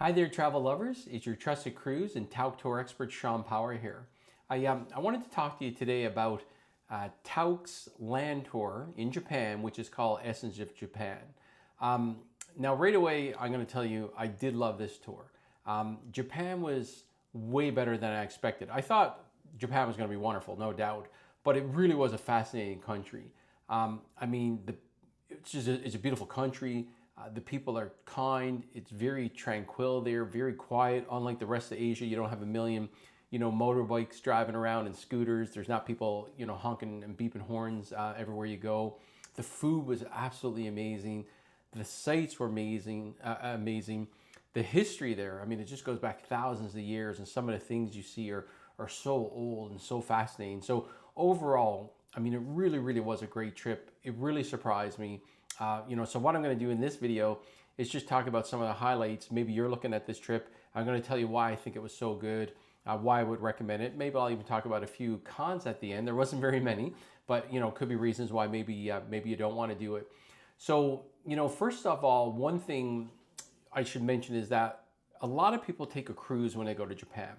Hi there, travel lovers. It's your trusted cruise and Tauck tour expert, Shawn Power here. I wanted to talk to you today about Tauck's land tour in Japan, which is called Essence of Japan. Now, right away, I'm going to tell you I did love this tour. Japan was way better than I expected. I thought Japan was going to be wonderful, no doubt, but it really was a fascinating country. I mean, it's a beautiful country. The people are kind. It's very tranquil there, very quiet. Unlike the rest of Asia, you don't have a million, motorbikes driving around and scooters. There's not people, honking and beeping horns everywhere you go. The food was absolutely amazing. The sights were amazing. The history there, I mean, it just goes back thousands of years, and some of the things you see are so old and so fascinating. So overall, I mean, it really, really was a great trip. It really surprised me. So what I'm going to do in this video is just talk about some of the highlights. Maybe you're looking at this trip. I'm going to tell you why I think it was so good, why I would recommend it. Maybe I'll even talk about a few cons at the end. There wasn't very many, but could be reasons why maybe you don't want to do it. So first of all, one thing I should mention is that a lot of people take a cruise when they go to Japan.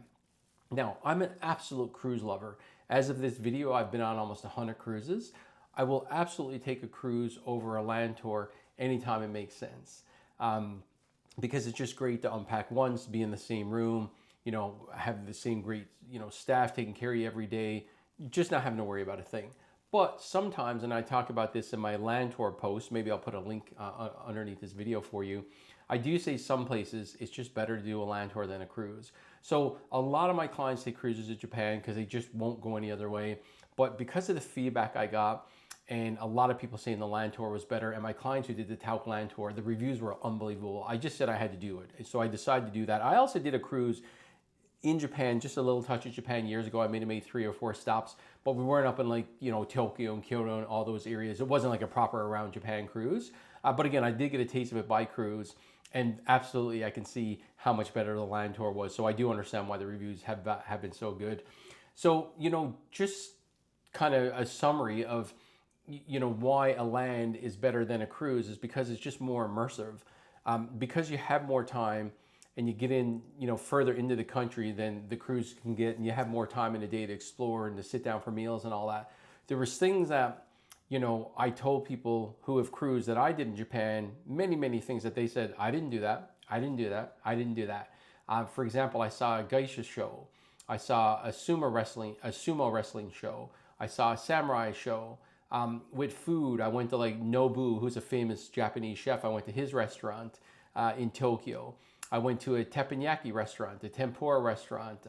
Now, I'm an absolute cruise lover. As of this video, I've been on almost 100 cruises. I will absolutely take a cruise over a land tour anytime it makes sense. Because it's just great to unpack once, be in the same room, have the same great, staff taking care of you every day, just not having to worry about a thing. But sometimes, and I talk about this in my land tour post, maybe I'll put a link underneath this video for you. I do say some places it's just better to do a land tour than a cruise. So a lot of my clients take cruises to Japan because they just won't go any other way. But because of the feedback I got, and a lot of people saying the land tour was better, and my clients who did the Tauck land tour, the reviews were unbelievable. I just said I had to do it. So I decided to do that. I also did a cruise in Japan, just a little touch of Japan years ago. I made 3 or 4 stops, but we weren't up in Tokyo and Kyoto and all those areas. It wasn't like a proper around Japan cruise. But again, I did get a taste of it by cruise, and absolutely I can see how much better the land tour was. So I do understand why the reviews have been so good. So, just kind of a summary of why a land is better than a cruise is because it's just more immersive. Because you have more time and you get in, further into the country than the cruise can get, and you have more time in a day to explore and to sit down for meals and all that. There was things that, I told people who have cruised that I did in Japan, many things that they said, I didn't do that, I didn't do that, I didn't do that. For example, I saw a geisha show. I saw a sumo wrestling show. I saw a samurai show. With food, I went to Nobu, who's a famous Japanese chef. I went to his restaurant in Tokyo. I went to a teppanyaki restaurant, a tempura restaurant,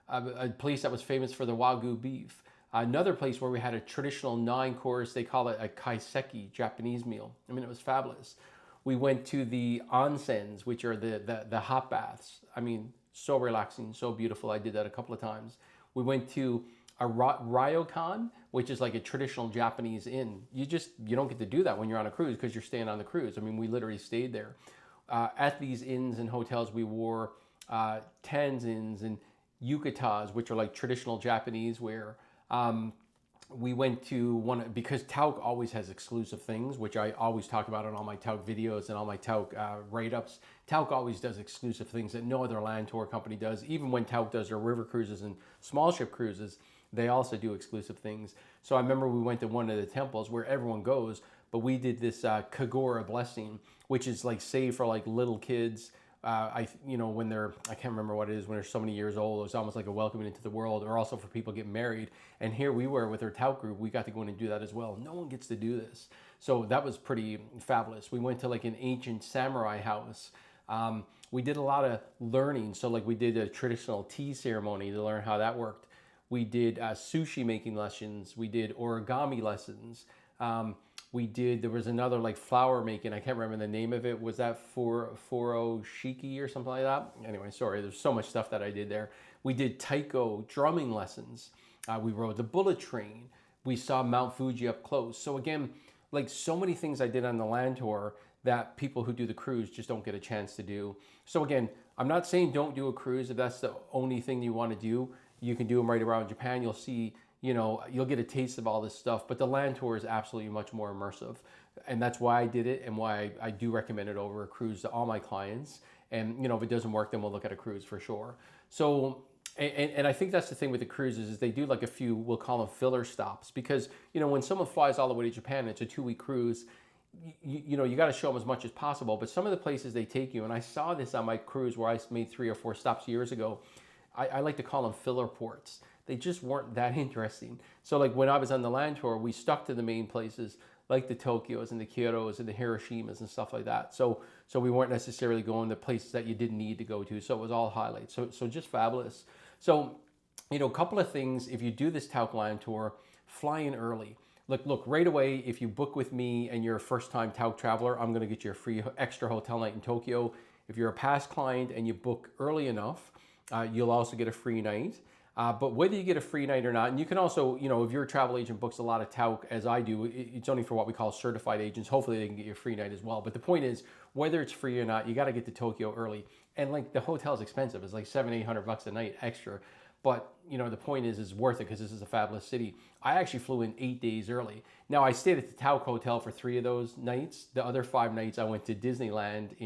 a place that was famous for the Wagyu beef. Another place where we had a traditional 9-course, they call it a kaiseki, Japanese meal. I mean, it was fabulous. We went to the onsens, which are the hot baths. I mean, so relaxing, so beautiful. I did that a couple of times. We went to a ryokan, which is like a traditional Japanese inn. You don't get to do that when you're on a cruise because you're staying on the cruise. I mean, we literally stayed there. At these inns and hotels, we wore tanzins and yukatas, which are like traditional Japanese wear. We went to one, because Tauck always has exclusive things, which I always talk about in all my Tauck videos and all my Tauck write-ups. Tauck always does exclusive things that no other land tour company does. Even when Tauck does their river cruises and small ship cruises, they also do exclusive things. So I remember we went to one of the temples where everyone goes, but we did this Kagura blessing, which is like saved for like little kids. When they're, I can't remember what it is, when they're so many years old, it's almost like a welcoming into the world, or also for people getting married. And here we were with our Tauck group, we got to go in and do that as well. No one gets to do this. So that was pretty fabulous. We went to like an ancient samurai house. We did a lot of learning. So like we did a traditional tea ceremony to learn how that worked. We did sushi making lessons. We did origami lessons. There was another like flower making. I can't remember the name of it. Was that Furo Shiki or something like that? Anyway, sorry, there's so much stuff that I did there. We did taiko drumming lessons. We rode the bullet train. We saw Mount Fuji up close. So again, like so many things I did on the land tour that people who do the cruise just don't get a chance to do. So again, I'm not saying don't do a cruise if that's the only thing you want to do. You can do them right around Japan. You'll see, you'll get a taste of all this stuff, but the land tour is absolutely much more immersive. And that's why I did it and why I do recommend it over a cruise to all my clients. And, you know, if it doesn't work, then we'll look at a cruise for sure. So, and I think that's the thing with the cruises is they do like a few, we'll call them filler stops, because, you know, when someone flies all the way to Japan, it's a 2-week cruise, you know, you got to show them as much as possible. But some of the places they take you, and I saw this on my cruise where I made 3 or 4 stops years ago, I like to call them filler ports. They just weren't that interesting. So like when I was on the land tour, we stuck to the main places like the Tokyos and the Kyotos and the Hiroshimas and stuff like that. So we weren't necessarily going to places that you didn't need to go to. So it was all highlights. So just fabulous. So, you know, a couple of things. If you do this Tauck land tour, fly in early. Look, right away, if you book with me and you're a first-time Tauck traveler, I'm going to get you a free extra hotel night in Tokyo. If you're a past client and you book early enough, you'll also get a free night. But whether you get a free night or not, and you can also, you know, if your travel agent books a lot of Tauck, as I do, it's only for what we call certified agents. Hopefully they can get you a free night as well. But the point is, whether it's free or not, you got to get to Tokyo early. And like the hotel's expensive. It's like $700-800 a night extra. But, you know, the point is it's worth it because this is a fabulous city. I actually flew in 8 days early. Now, I stayed at the Tauck Hotel for 3 of those nights. The other 5 nights, I went to Disneyland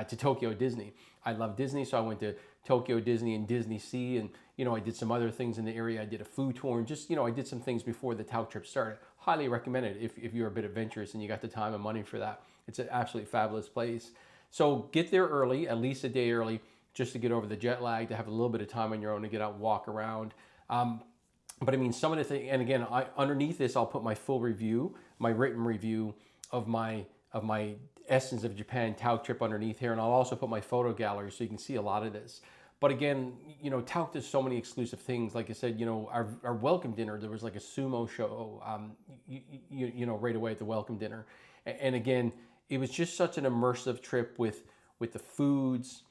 to Tokyo Disney. I love Disney, so I went to Tokyo Disney and Disney Sea. And, you know, I did some other things in the area. I did a food tour and just, you know, I did some things before the Tauck trip started. Highly recommend it if you're a bit adventurous and you got the time and money for that. It's an absolutely fabulous place. So get there early, at least a day early, just to get over the jet lag, to have a little bit of time on your own to get out and walk around. But I mean, some of the things, and again, underneath this, I'll put my full review, my written review of my Essence of Japan Tauck trip underneath here, and I'll also put my photo gallery so you can see a lot of this. But again, you know, Tauck does so many exclusive things. Like I said, you know, our welcome dinner, there was like a sumo show, you know, right away at the welcome dinner. And again, it was just such an immersive trip with the foods.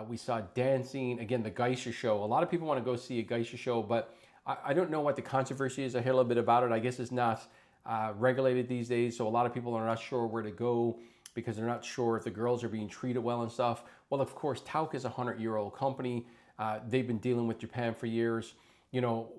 We saw dancing. Again, the geisha show. A lot of people want to go see a geisha show, but I don't know what the controversy is. I hear a little bit about it. I guess it's not regulated these days, so a lot of people are not sure where to go because they're not sure if the girls are being treated well and stuff. Well, of course, Tauck is a 100-year-old company. They've been dealing with Japan for years. You know,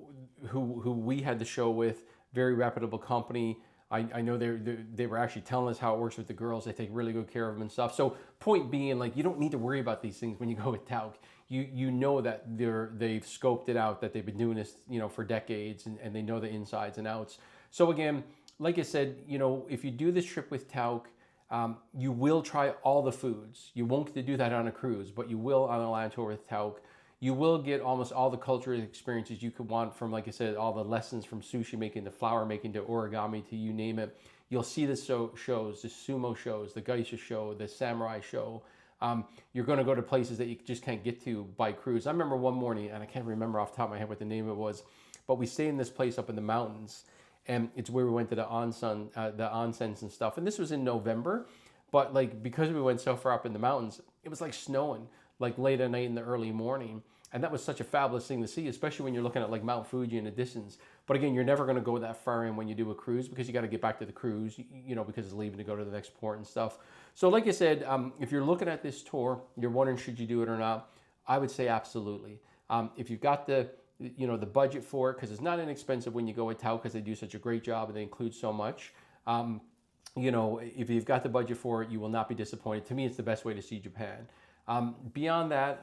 who we had the show with, very reputable company. I know they were actually telling us how it works with the girls. They take really good care of them and stuff. So point being, like, you don't need to worry about these things when you go with Tauck. You know that they've scoped it out, that they've been doing this, you know, for decades, and they know the insides and outs. So again, like I said, you know, if you do this trip with Tauck, you will try all the foods. You won't get to do that on a cruise, but you will on a land tour with Tauck. You will get almost all the cultural experiences you could want from, like I said, all the lessons from sushi making to flower making to origami to you name it. You'll see the shows, the sumo shows, the geisha show, the samurai show. You're going to go to places that you just can't get to by cruise. I remember one morning, and I can't remember off the top of my head what the name of it was, but we stayed in this place up in the mountains, and it's where we went to the onsens and stuff. And this was in November, but like because we went so far up in the mountains, it was like snowing, like late at night in the early morning. And that was such a fabulous thing to see, especially when you're looking at like Mount Fuji in the distance. But again, you're never going to go that far in when you do a cruise because you got to get back to the cruise, you know, because it's leaving to go to the next port and stuff. So like I said, if you're looking at this tour, you're wondering should you do it or not, I would say absolutely. If you've got the budget for it, because it's not inexpensive when you go with Tauck because they do such a great job and they include so much. You know, if you've got the budget for it, you will not be disappointed. To me, it's the best way to see Japan. Beyond that,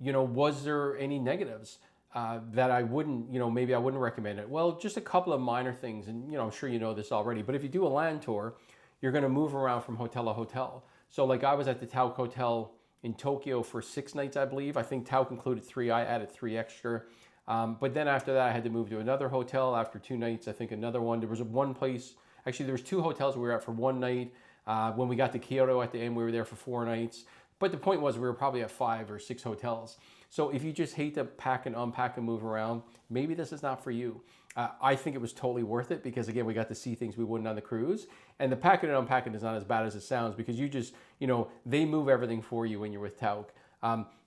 you know, was there any negatives that I wouldn't, you know, maybe I wouldn't recommend it? Well, just a couple of minor things, and, you know, I'm sure you know this already, but if you do a land tour, you're going to move around from hotel to hotel. So like I was at the Tauck Hotel in Tokyo for 6 nights, I believe. I think Tauck included 3. I added 3 extra. But then after that, I had to move to another hotel after 2 nights. I think another one. There was one place, actually there was 2 hotels we were at for 1 night. When we got to Kyoto at the end, we were there for 4 nights. But the point was we were probably at 5 or 6 hotels. So if you just hate to pack and unpack and move around, maybe this is not for you. I think it was totally worth it because, again, we got to see things we wouldn't on the cruise. And the packing and unpacking is not as bad as it sounds because you just, you know, they move everything for you when you're with Tauck.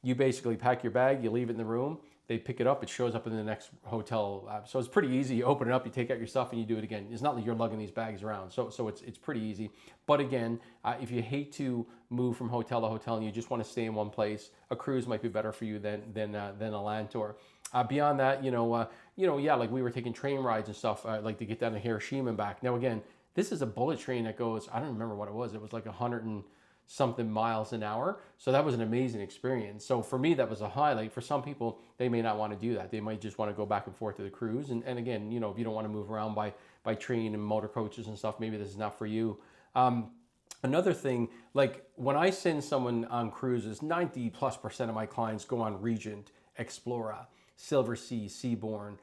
You basically pack your bag, you leave it in the room, they pick it up, it shows up in the next hotel. So it's pretty easy. You open it up, you take out your stuff, and you do it again. It's not like you're lugging these bags around. So it's pretty easy. But again, if you hate to move from hotel to hotel and you just want to stay in one place, a cruise might be better for you than a land tour. Beyond that, yeah, like we were taking train rides and stuff, like to get down to Hiroshima and back. Now again, this is a bullet train that goes, I don't remember what it was. It was like something miles an hour. So that was an amazing experience. So for me, that was a highlight. For some people, they may not want to do that. They might just want to go back and forth to the cruise. And again, you know, if you don't want to move around by train and motor coaches and stuff, maybe this is not for you. Another thing, like when I send someone on cruises, 90+% of my clients go on Regent, Explora, Silver Sea, Seabourn,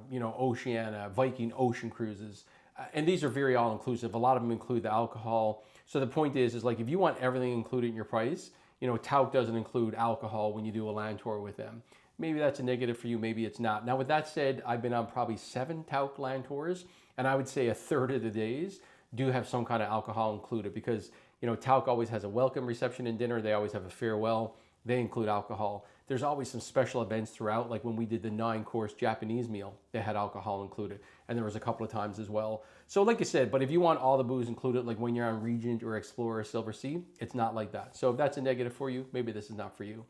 you know, Oceania, Viking Ocean cruises. And these are very all-inclusive. A lot of them include the alcohol. So the point is like if you want everything included in your price, you know, Tauck doesn't include alcohol when you do a land tour with them. Maybe that's a negative for you, maybe it's not. Now with that said, I've been on probably 7 Tauck land tours, and I would say a third of the days do have some kind of alcohol included because, you know, Tauck always has a welcome reception and dinner. They always have a farewell. They include alcohol. There's always some special events throughout, like when we did the 9-course Japanese meal, they had alcohol included. And there was a couple of times as well. So like I said, but if you want all the booze included, like when you're on Regent or Explorer, Silver Sea, it's not like that. So if that's a negative for you, maybe this is not for you.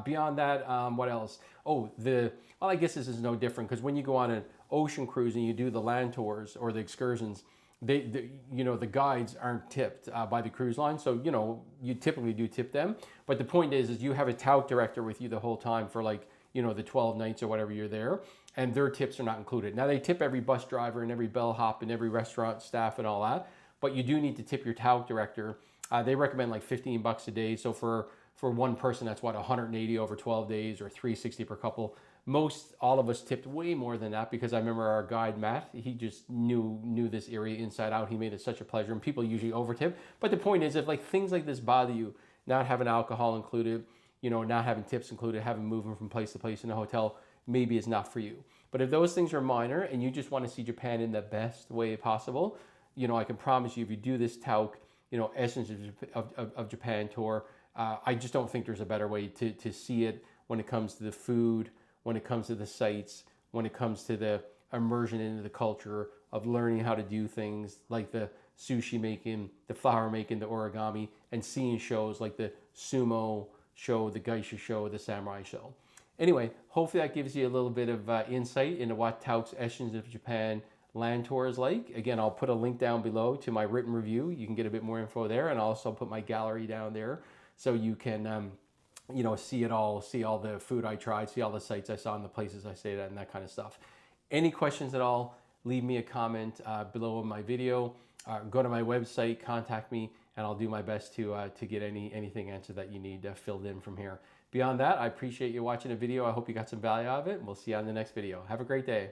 Beyond that, what else? Oh, well, I guess this is no different because when you go on an ocean cruise and you do the land tours or the excursions, you know, the guides aren't tipped by the cruise line. So, you know, you typically do tip them. But the point is you have a Tauck director with you the whole time for like, you know, the 12 nights or whatever you're there, and their tips are not included. Now they tip every bus driver and every bellhop and every restaurant staff and all that, but you do need to tip your Tauck director. They recommend like $15 a day. So for one person, that's what, 180 over 12 days or 360 per couple. All of us tipped way more than that because I remember our guide, Matt, he just knew this area inside out. He made it such a pleasure, and people usually overtip. But the point is, if like things like this bother you, not having alcohol included, you know, not having tips included, having moving from place to place in a hotel, maybe it's not for you. But if those things are minor and you just want to see Japan in the best way possible, you know, I can promise you if you do this Tauck, you know, Essence of Japan tour, I just don't think there's a better way to see it when it comes to the food, when it comes to the sights, when it comes to the immersion into the culture of learning how to do things like the sushi making, the flower making, the origami, and seeing shows like the sumo show, the geisha show, the samurai show. Anyway, hopefully that gives you a little bit of insight into what Tauck's Essence of Japan land tour is like. Again, I'll put a link down below to my written review. You can get a bit more info there, and I'll also put my gallery down there so you can you know, see it all, see all the food I tried, see all the sites I saw and the places I stayed at and that kind of stuff. Any questions at all, leave me a comment below my video. Go to my website, contact me, and I'll do my best to get anything answered that you need filled in from here. Beyond that, I appreciate you watching the video. I hope you got some value out of it, and we'll see you on the next video. Have a great day.